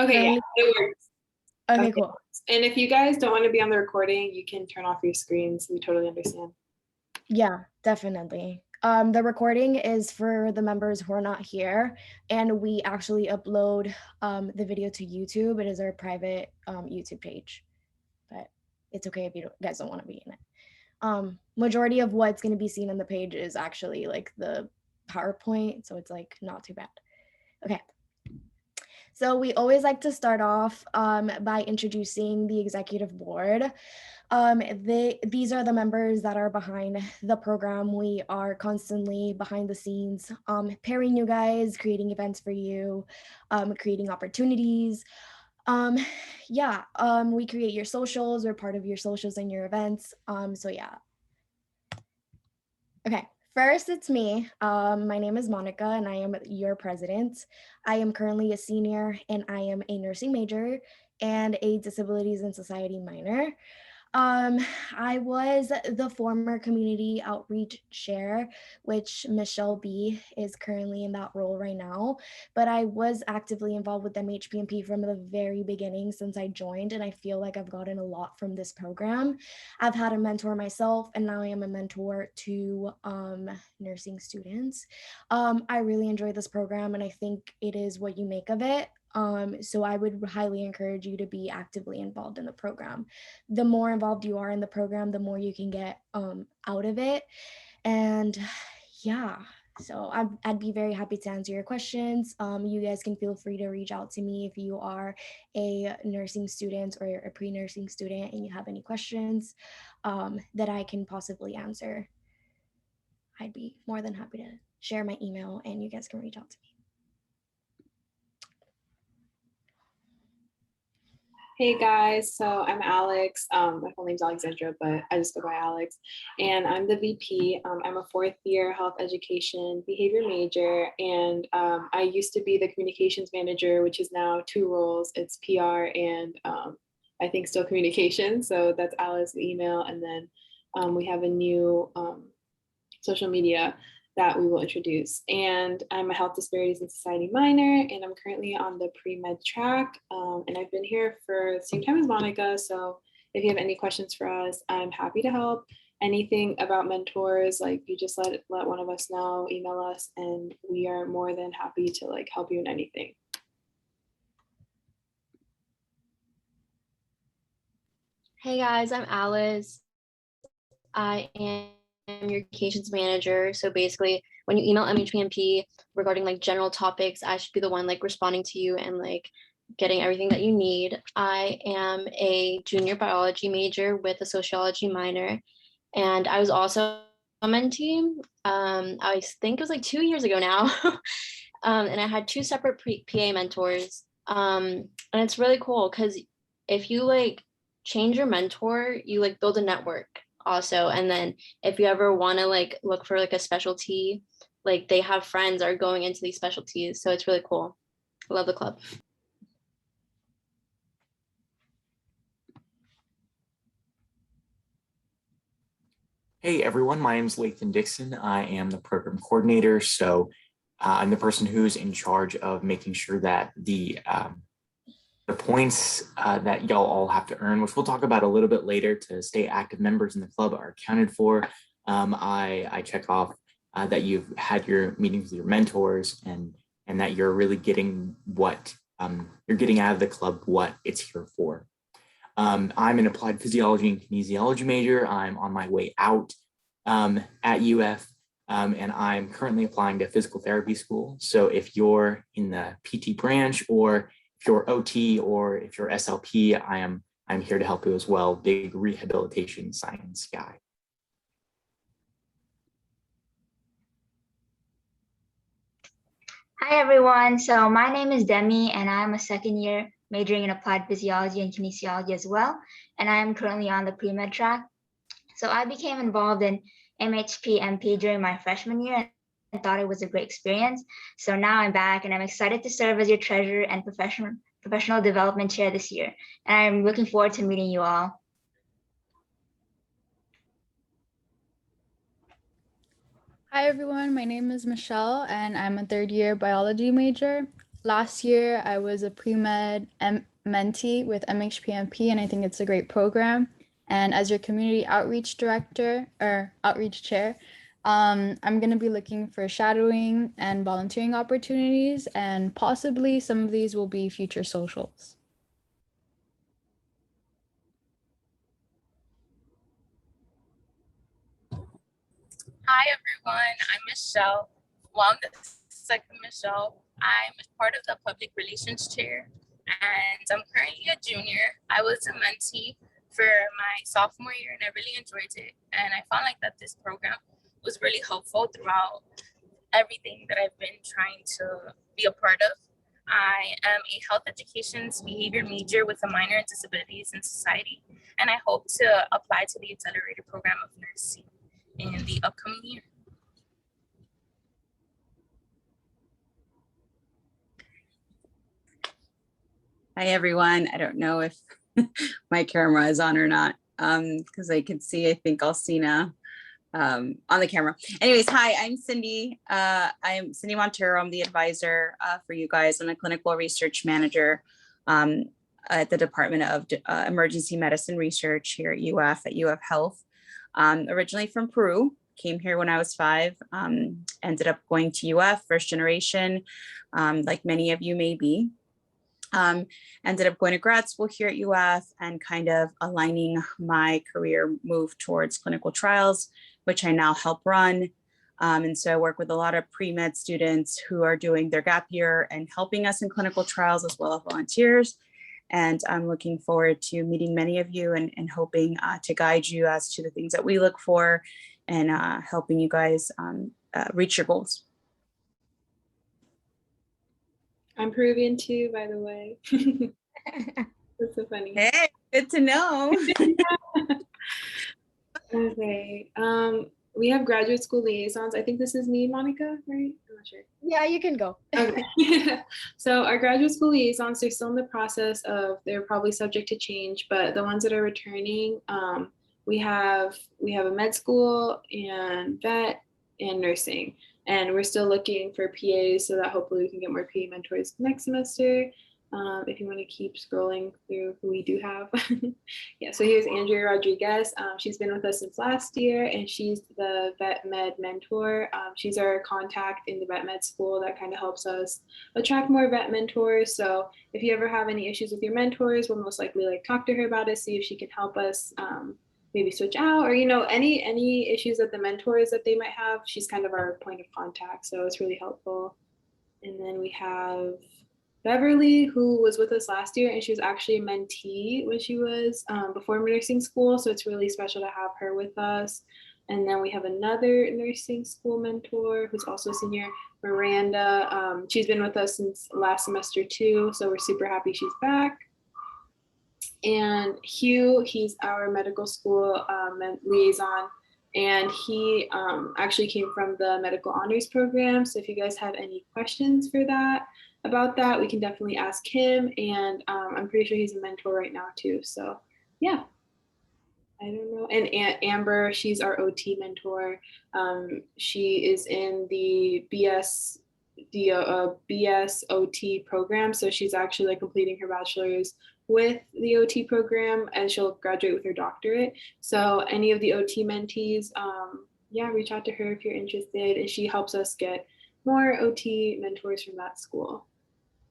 Okay, yeah, Currently, it works. okay, Okay. cool. And if you guys don't want to be on the recording, you can turn off your screens. We totally understand. Yeah, definitely. The recording is for the members who are not here, and we actually upload the video to YouTube. It is our private YouTube page, but it's okay if you guys don't want to be in it. Majority of what's going to be seen on the page is actually like the PowerPoint, so it's like not too bad. Okay. So we always like to start off by introducing the executive board. These are the members that are behind the program. We are constantly behind the scenes, pairing you guys, creating events for you, creating opportunities. Um, we create your socials. We're part of your socials and your events. So yeah. Okay. First, it's me. My name is Monica, and I am your president. I am currently a senior, and I am a nursing major and a disabilities and society minor. Um, I was the former community outreach chair, which Michelle B is currently in that role right now. But I was actively involved with MHPMP from the very beginning since I joined, and I feel like I've gotten a lot from this program. I've had a mentor myself, and now I am a mentor to nursing students. I really enjoy this program, and I think it is what you make of it. So I would highly encourage you to be actively involved in the program. The more involved you are in the program, the more you can get out of it. And yeah, so I'd be very happy to answer your questions. You guys can feel free to reach out to me if you are a nursing student or a pre-nursing student and you have any questions that I can possibly answer. I'd be more than happy to share my email and you guys can reach out to me. Hey guys, so I'm Alex. My full name's Alexandra, but I just go by Alex. And I'm the VP. I'm a fourth year health education behavior major. And I used to be the communications manager, which is now two roles. It's PR and I think still communication. So that's Alice's email. And then we have a new social media that we will introduce. And I'm a health disparities and society minor, and I'm currently on the pre-med track. And I've been here for the same time as Monica. So if you have any questions for us, I'm happy to help. Anything about mentors, like you just let one of us know, email us, and we are more than happy to like help you in anything. Hey guys, I'm Alice. I am your communications manager. So basically, when you email MHPMP regarding like general topics, I should be the one like responding to you and like getting everything that you need. I am a junior biology major with a sociology minor, and I was also a mentee. I think it was like 2 years ago now, and I had two separate PA mentors. And it's really cool because if you like change your mentor, you like build a network also. And then if you ever want to like look for like a specialty, like they have friends are going into these specialties. So it's really cool. I love the club. Hey everyone, my name is Lathan Dixon. I am the program coordinator. So I'm the person who's in charge of making sure that the points that y'all all have to earn, which we'll talk about a little bit later to stay active members in the club, are accounted for. I check off that you've had your meetings with your mentors and that you're really getting what you're getting out of the club, what it's here for. I'm an applied physiology and kinesiology major. I'm on my way out at UF, and I'm currently applying to physical therapy school. So if you're in the PT branch, or if you're OT, or if you're SLP, I'm here to help you as well. Big rehabilitation science guy. Hi everyone, so my name is Demi and I'm a second year majoring in applied physiology and kinesiology as well, and I am currently on the pre-med track. So I became involved in MHP-MP during my freshman year and thought it was a great experience. So now I'm back and I'm excited to serve as your treasurer and professional development chair this year. And I'm looking forward to meeting you all. Hi everyone, my name is Michelle and I'm a third year biology major. Last year, I was a pre-med mentee with MHPMP, and I think it's a great program. And as your community outreach director or outreach chair, I'm going to be looking for shadowing and volunteering opportunities, and possibly some of these will be future socials. Hi everyone, I'm Michelle. Well, I'm the second Michelle. I'm part of the public relations chair and I'm currently a junior. I was a mentee for my sophomore year and I really enjoyed it. And I found like that this program was really helpful throughout everything that I've been trying to be a part of. I am a health education's behavior major with a minor in disabilities and society, and I hope to apply to the accelerated program of nursing in the upcoming year. Hi everyone. I don't know if my camera is on or not because I can see, I think Alcina on the camera. Anyways, hi, I'm Cindy. I'm Cindy Montero. I'm the advisor for you guys. I'm a clinical research manager at the Department of Emergency Medicine Research here at UF Health. Originally from Peru, came here when I was 5, ended up going to UF, first generation, like many of you may be. Ended up going to grad school here at UF and kind of aligning my career move towards clinical trials, which I now help run. And so I work with a lot of pre-med students who are doing their gap year and helping us in clinical trials as well as volunteers. And I'm looking forward to meeting many of you and hoping to guide you as to the things that we look for and helping you guys reach your goals. I'm Peruvian too, by the way. That's so funny. Hey, good to know. Okay. We have graduate school liaisons. I think this is me, Monica, right? I'm not sure. Yeah, you can go. Okay. So our graduate school liaisons, they're still in the process of, they're probably subject to change, but the ones that are returning, we have a med school and vet and nursing. And we're still looking for PAs so that hopefully we can get more PA mentors next semester. If you want to keep scrolling through who we do have. Yeah, so here's Andrea Rodriguez. She's been with us since last year and she's the vet med mentor. She's our contact in the vet med school that kind of helps us attract more vet mentors. So if you ever have any issues with your mentors, we'll most likely like talk to her about it, see if she can help us maybe switch out, or any issues that the mentors that they might have. She's kind of our point of contact, so it's really helpful. And then we have Beverly, who was with us last year, and she was actually a mentee when she was before nursing school, so it's really special to have her with us. And then we have another nursing school mentor who's also a senior, Miranda. She's been with us since last semester too, so we're super happy she's back. And Hugh, he's our medical school liaison, and he actually came from the medical honors program. So if you guys have any questions for that, about that, we can definitely ask him. And I'm pretty sure he's a mentor right now too. So yeah, I don't know. And Amber, she's our OT mentor. She is in the BS OT program. So she's actually like completing her bachelor's with the OT program, and she'll graduate with her doctorate. So any of the OT mentees, yeah, reach out to her if you're interested, and she helps us get more OT mentors from that school.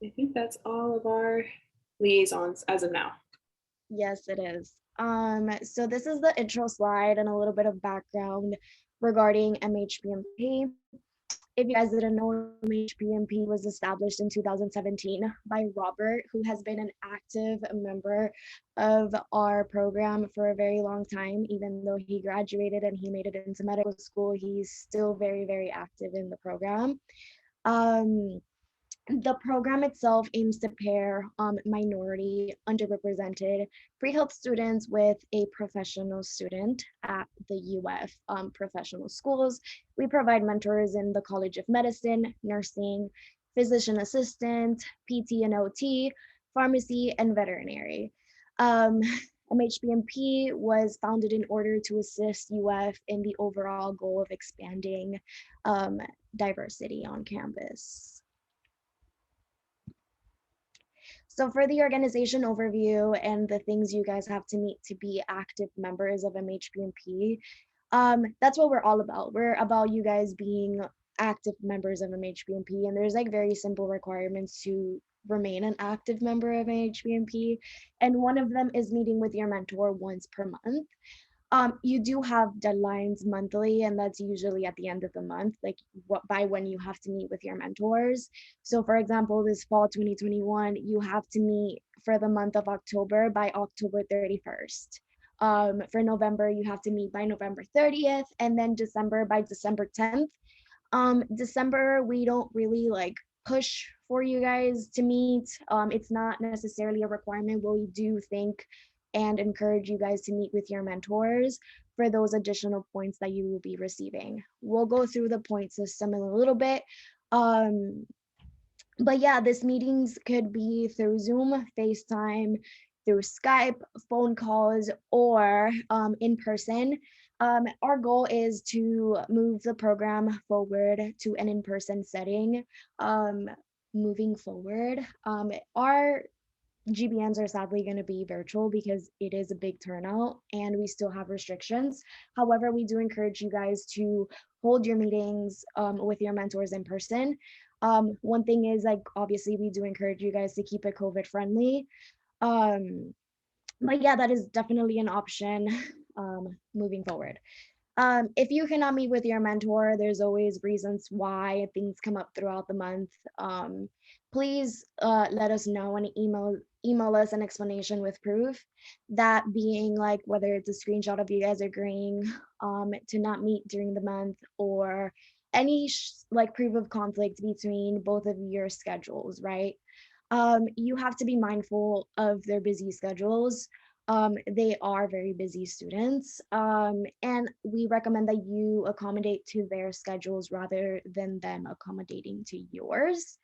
I think that's all of our liaisons as of now. Yes, it is. So this is the intro slide and a little bit of background regarding MHPMP. If you guys didn't know, MHPMP was established in 2017 by Robert, who has been an active member of our program for a very long time. Even though he graduated and he made it into medical school, he's still very, very active in the program. The program itself aims to pair minority, underrepresented pre-health students with a professional student at the UF professional schools. We provide mentors in the College of Medicine, nursing, physician assistant, PT and OT, pharmacy, and veterinary. MHPMP was founded in order to assist UF in the overall goal of expanding diversity on campus. So for the organization overview and the things you guys have to meet to be active members of MHPMP, that's what we're all about. We're about you guys being active members of MHPMP, and there's like very simple requirements to remain an active member of MHPMP, and one of them is meeting with your mentor once per month. You do have deadlines monthly, and that's usually at the end of the month, like what by when you have to meet with your mentors. So for example, this fall 2021, you have to meet for the month of October by October 31st. For November, you have to meet by November 30th, and then December by December 10th. December, we don't really like push for you guys to meet. It's not necessarily a requirement, but we do think and encourage you guys to meet with your mentors for those additional points that you will be receiving. We'll go through the point system in a little bit. But yeah, this meetings could be through Zoom, FaceTime, through Skype, phone calls, or in person. Our goal is to move the program forward to an in-person setting. Moving forward, our GBMs are sadly going to be virtual because it is a big turnout and we still have restrictions. However, we do encourage you guys to hold your meetings with your mentors in person. One thing is, like, obviously we do encourage you guys to keep it COVID friendly. But yeah, that is definitely an option moving forward. If you cannot meet with your mentor, there's always reasons why things come up throughout the month. Please let us know and email us an explanation with proof. That being like whether it's a screenshot of you guys agreeing to not meet during the month, or any like proof of conflict between both of your schedules, right? You have to be mindful of their busy schedules. They are very busy students, and we recommend that you accommodate to their schedules rather than them accommodating to yours.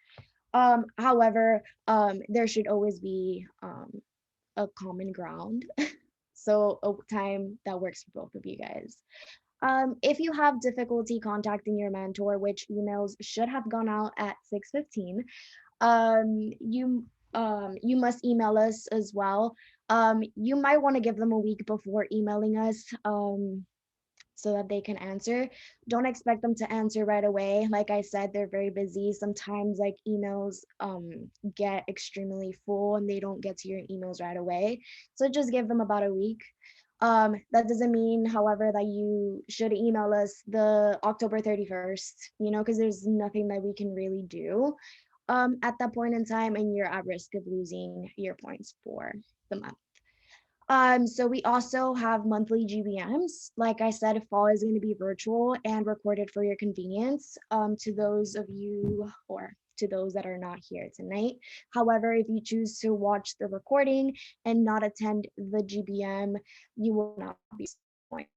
However, there should always be a common ground, so a time that works for both of you guys. If you have difficulty contacting your mentor, which emails should have gone out at 6:15, you must email us as well. You might want to give them a week before emailing us, so that they can answer. Don't expect them to answer right away. Like I said, they're very busy. Sometimes like emails get extremely full and they don't get to your emails right away. So just give them about a week. That doesn't mean, however, that you should email us the October 31st, because there's nothing that we can really do at that point in time, and you're at risk of losing your points for the month. So we also have monthly GBMs. Like I said, fall is going to be virtual and recorded for your convenience, to those of you, or to those that are not here tonight. However, if you choose to watch the recording and not attend the GBM, you will not be points.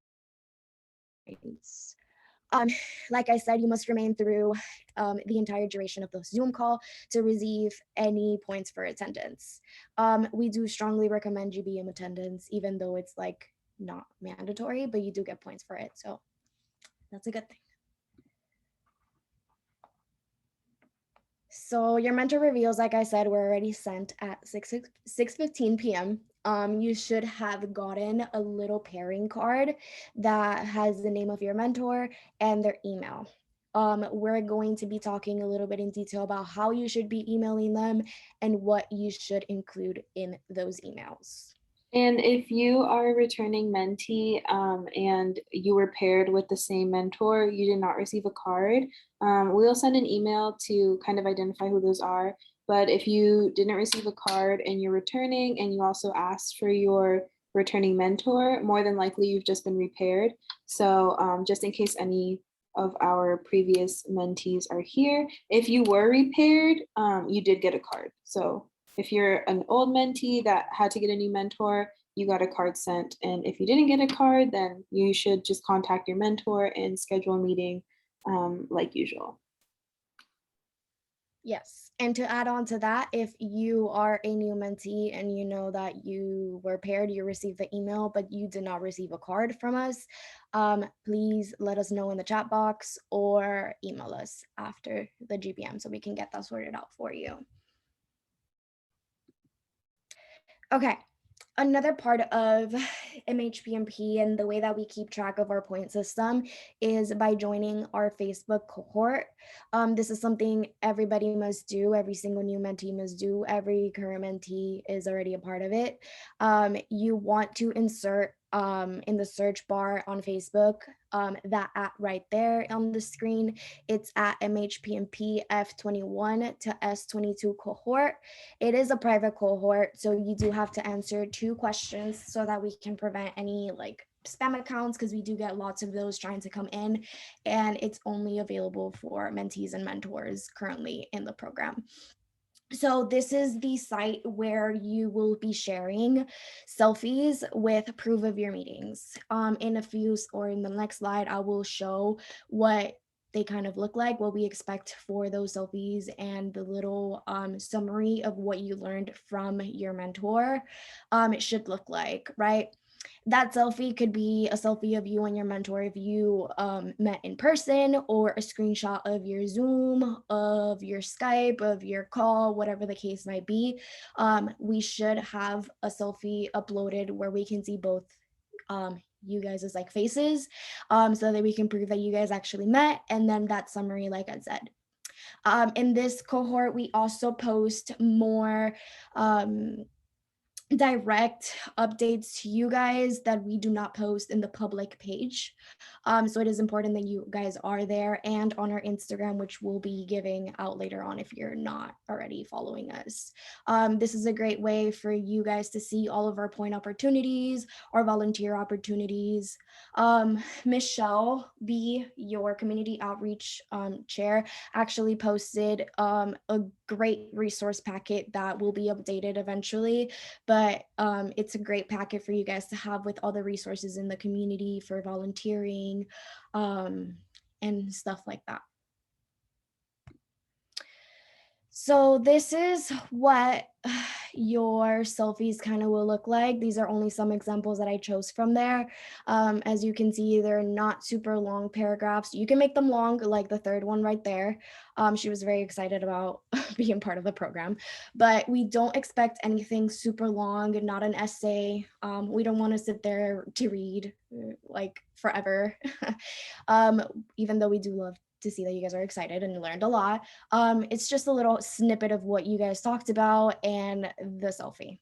Like I said, you must remain through the entire duration of the Zoom call to receive any points for attendance. We do strongly recommend GBM attendance, even though it's like not mandatory, but you do get points for it. So that's a good thing. So your mentor reveals, like I said, were already sent at 6:15 p.m. You should have gotten a little pairing card that has the name of your mentor and their email. We're going to be talking a little bit in detail about how you should be emailing them and what you should include in those emails. And if you are a returning mentee and you were paired with the same mentor, you did not receive a card, we'll send an email to kind of identify who those are. But if you didn't receive a card and you're returning and you also asked for your returning mentor, more than likely you've just been repaired. So just in case any of our previous mentees are here, if you were repaired, you did get a card. So if you're an old mentee that had to get a new mentor, you got a card sent. And if you didn't get a card, then you should just contact your mentor and schedule a meeting like usual. Yes, and to add on to that, if you are a new mentee and you know that you were paired, you received the email, but you did not receive a card from us, please let us know in the chat box or email us after the GBM so we can get that sorted out for you. Okay. Another part of MHPMP and the way that we keep track of our point system is by joining our Facebook cohort. This is something everybody must do. Every single new mentee must do. Every current mentee is already a part of it. You want to insert in the search bar on Facebook that at right there on the screen. It's at MHPMP F21 to S22 cohort. It is a private cohort, so you do have to answer 2 questions so that we can prevent any like spam accounts, because we do get lots of those trying to come in, and it's only available for mentees and mentors currently in the program. So this is the site where you will be sharing selfies with proof of your meetings. In a few, or in the next slide, I will show what they kind of look like, what we expect for those selfies, and the little summary of what you learned from your mentor it should look like, right? That selfie could be a selfie of you and your mentor if you met in person, or a screenshot of your Zoom, of your Skype, of your call, whatever the case might be. We should have a selfie uploaded where we can see both you guys' like faces, so that we can prove that you guys actually met, and then that summary, like I said. In this cohort, we also post more direct updates to you guys that we do not post in the public page. So it is important that you guys are there, and on our Instagram, which we'll be giving out later on if you're not already following us. This is a great way for you guys to see all of our point opportunities, our volunteer opportunities. Michelle B, your community outreach chair, actually posted a great resource packet that will be updated eventually, but it's a great packet for you guys to have with all the resources in the community for volunteering and stuff like that. So this is what your selfies kind of will look like. These are only some examples that I chose from there. As you can see, they're not super long paragraphs. You can make them long, like the third one right there. She was very excited about being part of the program, but we don't expect anything super long, not an essay. We don't want to sit there to read like forever, even though we do love to see that you guys are excited and learned a lot. It's just a little snippet of what you guys talked about and the selfie.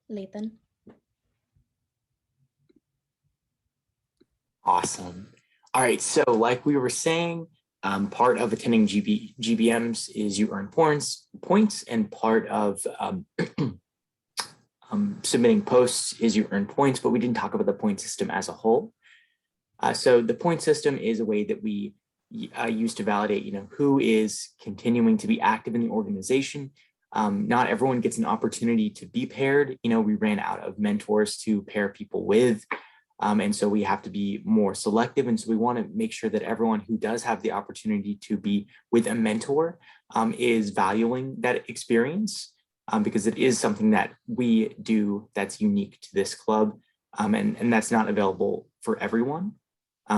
Lathan. Awesome. All right, so like we were saying, part of attending GBMs is you earn points, and part of submitting posts is you earn points, but we didn't talk about the point system as a whole. So the point system is a way that we use to validate, who is continuing to be active in the organization. Not everyone gets an opportunity to be paired. We ran out of mentors to pair people with. And so we have to be more selective. And so we want to make sure that everyone who does have the opportunity to be with a mentor is valuing that experience, because it is something that we do that's unique to this club, and that's not available for everyone.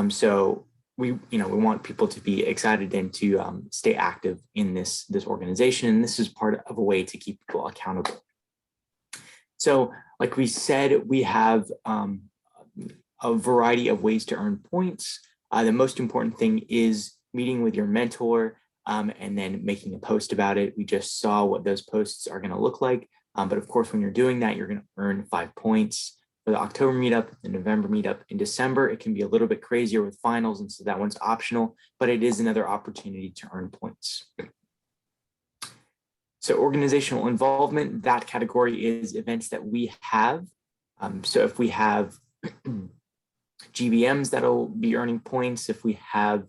So we want people to be excited and to stay active in this organization. And this is part of a way to keep people accountable. So like we said, we have a variety of ways to earn points. The most important thing is meeting with your mentor and then making a post about it. We just saw what those posts are going to look like. But of course, when you're doing that, you're going to earn 5 points. For the October meetup, the November meetup, in December, it can be a little bit crazier with finals, and so that one's optional, but it is another opportunity to earn points. So organizational involvement, that category is events that we have. So if we have GBMs, that'll be earning points. If we have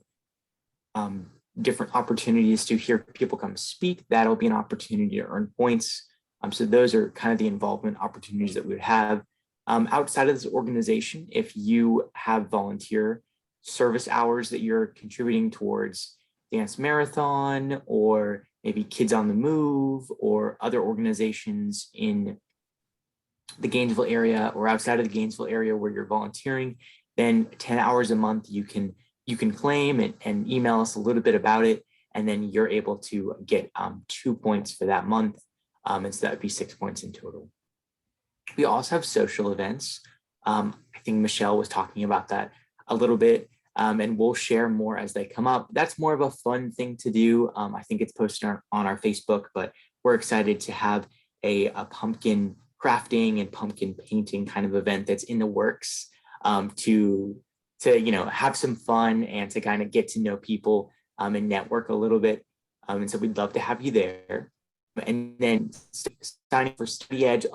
different opportunities to hear people come speak, that'll be an opportunity to earn points. So those are kind of the involvement opportunities that we would have. Outside of this organization, if you have volunteer service hours that you're contributing towards Dance Marathon, or maybe Kids on the Move, or other organizations in the Gainesville area or outside of the Gainesville area where you're volunteering, then 10 hours a month you can you can claim and email us a little bit about it, and then you're able to get 2 points for that month. And so that would be 6 points in total. We also have social events. I think Michelle was talking about that a little bit, and we'll share more as they come up. That's more of a fun thing to do. I think it's posted on our Facebook, but we're excited to have a pumpkin crafting and pumpkin painting kind of event that's in the works, to have some fun and to kind of get to know people and network a little bit. And so we'd love to have you there. And then signing for Study Edge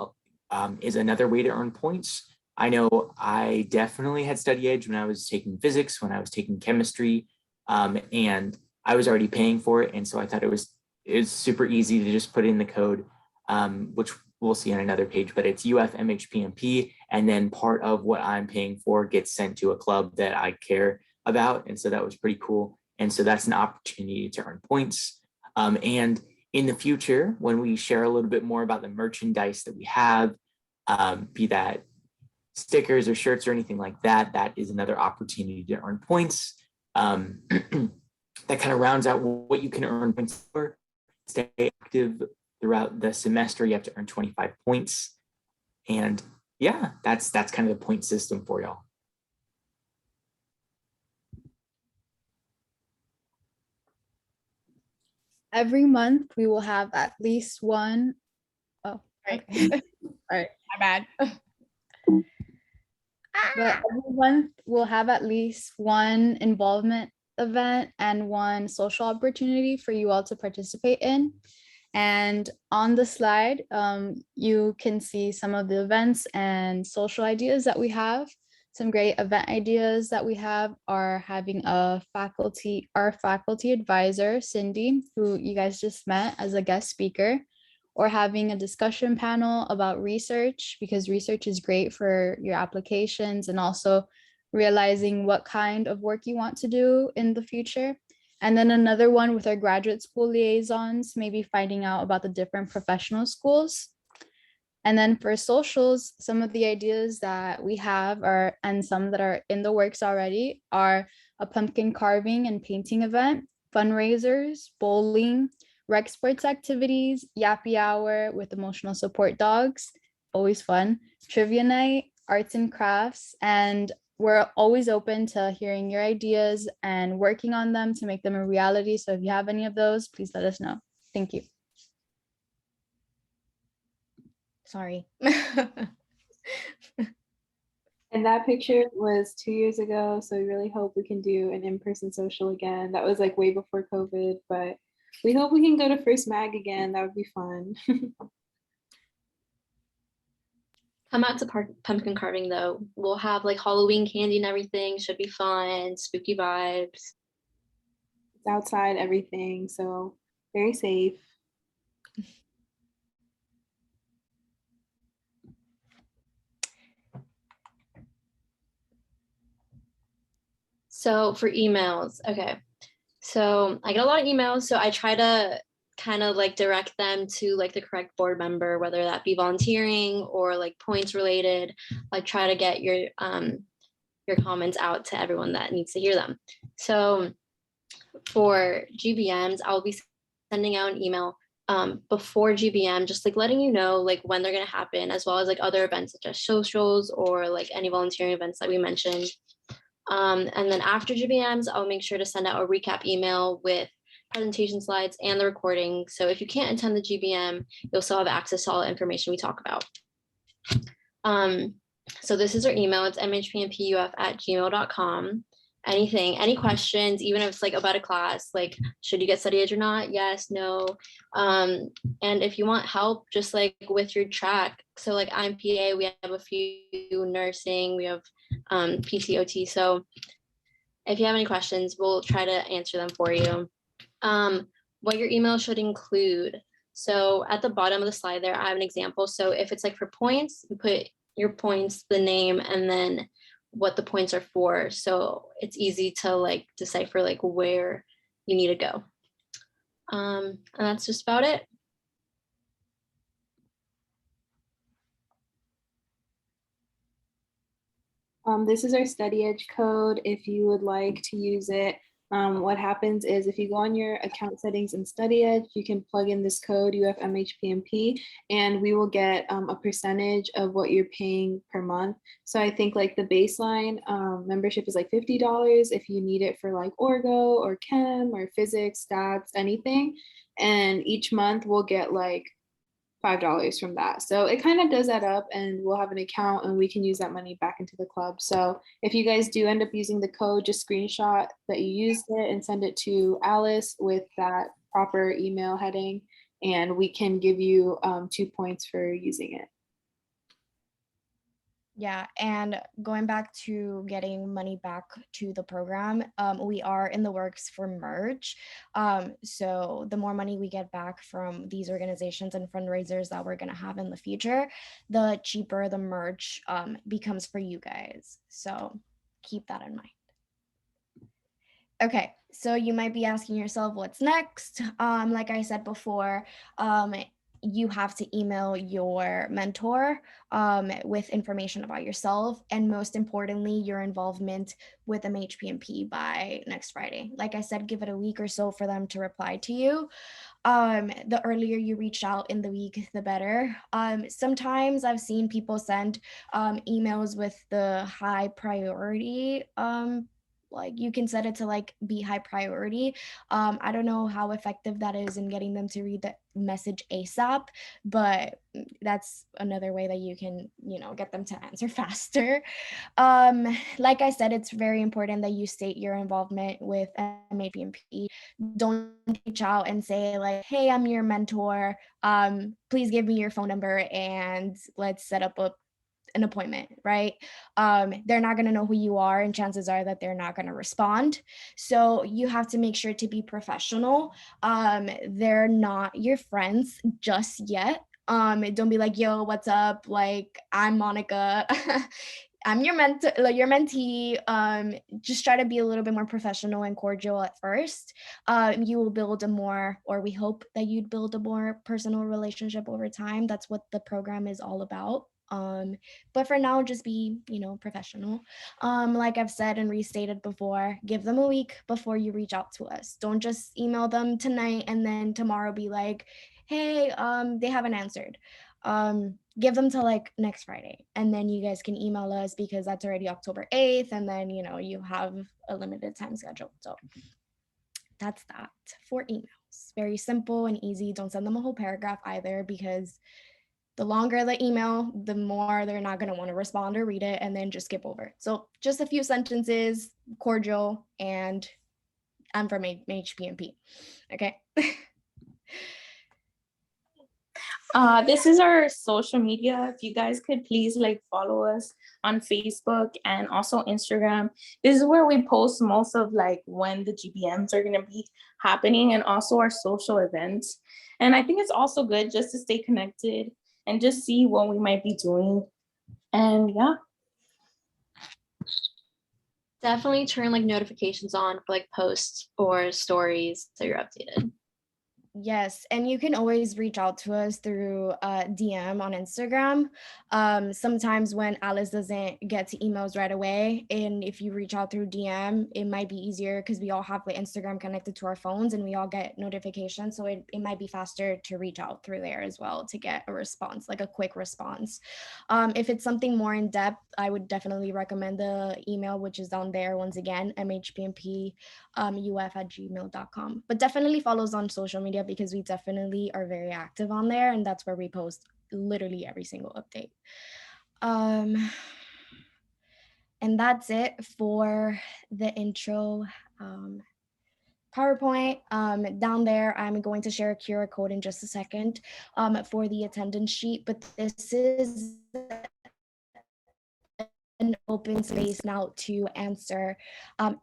is another way to earn points. I know I definitely had Study Edge when I was taking physics, when I was taking chemistry, and I was already paying for it. And so I thought it was super easy to just put in the code, which we'll see on another page, but it's UFMHPMP. And then part of what I'm paying for gets sent to a club that I care about. And so that was pretty cool. And so that's an opportunity to earn points. And in the future, when we share a little bit more about the merchandise that we have, be that stickers or shirts or anything like that, that is another opportunity to earn points. That kind of rounds out what you can earn points for. Stay active throughout the semester. You have to earn 25 points. And yeah, that's kind of the point system for y'all. Every month we will have at least one. Oh, okay. All right, my bad. But every month we'll have at least one involvement event and one social opportunity for you all to participate in. And on the slide, you can see some of the events and social ideas that we have. Some great event ideas that we have are having our faculty advisor, Cindy, who you guys just met as a guest speaker, or having a discussion panel about research, because research is great for your applications and also realizing what kind of work you want to do in the future. And then another one with our graduate school liaisons, maybe finding out about the different professional schools. And then for socials, some of the ideas that we have are, and some that are in the works already, are a pumpkin carving and painting event, fundraisers, bowling, rec sports activities, yappy hour with emotional support dogs, always fun, trivia night, arts and crafts, and we're always open to hearing your ideas and working on them to make them a reality. So if you have any of those, please let us know. Thank you. Sorry. And that picture was 2 years ago. So we really hope we can do an in-person social again. That was like way before COVID, but we hope we can go to First Mag again. That would be fun. Come out to pumpkin carving though. We'll have like Halloween candy and everything. Should be fun, spooky vibes. It's outside, everything. So very safe. So for emails, okay. So I get a lot of emails. So I try to kind of like direct them to like the correct board member, whether that be volunteering or like points related. Like try to get your comments out to everyone that needs to hear them. So for GBMs, I'll be sending out an email before GBM, just like letting you know like when they're gonna happen, as well as like other events such as socials or like any volunteering events that we mentioned. And then after GBMs, I'll make sure to send out a recap email with presentation slides and the recording. So if you can't attend the GBM, you'll still have access to all the information we talk about. So this is our email. It's mhpmpuf@gmail.com. Any questions, even if it's like about a class, like should you get Study Edge or not? Yes, no. And if you want help, just like with your track. So like I'm PA, we have a few nursing, we have PTOT. So if you have any questions, we'll try to answer them for you. What your email should include. So at the bottom of the slide there, I have an example. So if it's like for points, you put your points, the name, and then what the points are for. So it's easy to like decipher like where you need to go. And that's just about it. This is our Study Edge code if you would like to use it. What happens is if you go on your account settings in Study Edge, you can plug in this code UFMHPMP and we will get a percentage of what you're paying per month. So I think like the baseline membership is like $50 if you need it for like Orgo or Chem or physics, stats, anything. And each month we'll get like $5 from that. So it kind of does add up and we'll have an account and we can use that money back into the club. So if you guys do end up using the code, just screenshot that you used it and send it to Alice with that proper email heading and we can give you 2 points for using it. Yeah, and going back to getting money back to the program, we are in the works for merch. So the more money we get back from these organizations and fundraisers that we're gonna have in the future, the cheaper the merch becomes for you guys. So keep that in mind. Okay, so you might be asking yourself, what's next? Like I said before, you have to email your mentor with information about yourself and most importantly, your involvement with MHPMP by next Friday. Like I said, give it a week or so for them to reply to you. The earlier you reach out in the week, the better. Sometimes I've seen people send emails with the high priority like you can set it to like be high priority. I don't know how effective that is in getting them to read the message ASAP, but that's another way that you can, get them to answer faster. Like I said, it's very important that you state your involvement with MHPMP. Don't reach out and say like, hey, I'm your mentor. Please give me your phone number and let's set up an appointment, right? They're not going to know who you are and chances are that they're not going to respond. So you have to make sure to be professional. They're not your friends just yet. Don't be like, yo, what's up? Like, I'm Monica. I'm your mentor, your mentee. Just try to be a little bit more professional and cordial at first. You will build a more, or we hope that you'd build a more personal relationship over time. That's what the program is all about. But for now, just be, professional. Like I've said and restated before, give them a week before you reach out to us. Don't just email them tonight and then tomorrow be like, hey, they haven't answered. Give them till like next Friday and then you guys can email us because that's already October 8th and then you have a limited time schedule. So that's that for emails. Very simple and easy. Don't send them a whole paragraph either because the longer the email, the more they're not going to want to respond or read it and then just skip over. So just a few sentences, cordial, and I'm from HPMP. Okay. This is our social media. If you guys could please follow us on Facebook and also Instagram. This is where we post most of when the GBMs are going to be happening and also our social events. And I think it's also good just to stay connected and just see what we might be doing. And yeah. Definitely turn notifications on for posts or stories so you're updated. Yes, and you can always reach out to us through DM on Instagram. Sometimes when Alice doesn't get to emails right away, and if you reach out through DM, it might be easier because we all have Instagram connected to our phones and we all get notifications. So it might be faster to reach out through there as well to get a response, like a quick response. If it's something more in depth, I would definitely recommend the email, which is down there once again, mhpmp@gmail.com. But definitely follow us on social media because we definitely are very active on there and that's where we post literally every single update. And that's it for the intro PowerPoint. Down there, I'm going to share a QR code in just a second for the attendance sheet, but this is an open space now to answer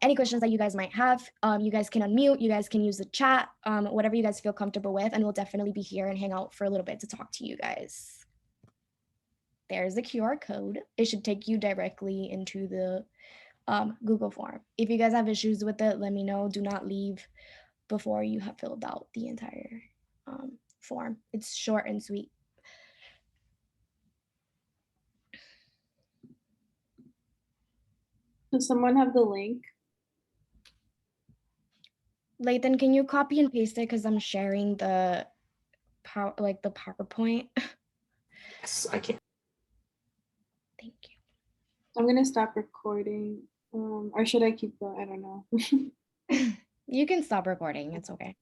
any questions that you guys might have. You guys can unmute, you guys can use the chat, whatever you guys feel comfortable with, and we'll definitely be here and hang out for a little bit to talk to you guys. There's the QR code. It should take you directly into the Google form. If you guys have issues with it, let me know. Do not leave before you have filled out the entire form. It's short and sweet. Does someone have the link? Lathan, can you copy and paste it? Because I'm sharing the the PowerPoint. Yes, I can. Thank you. I'm gonna stop recording. Or should I keep going? I don't know. You can stop recording. It's okay.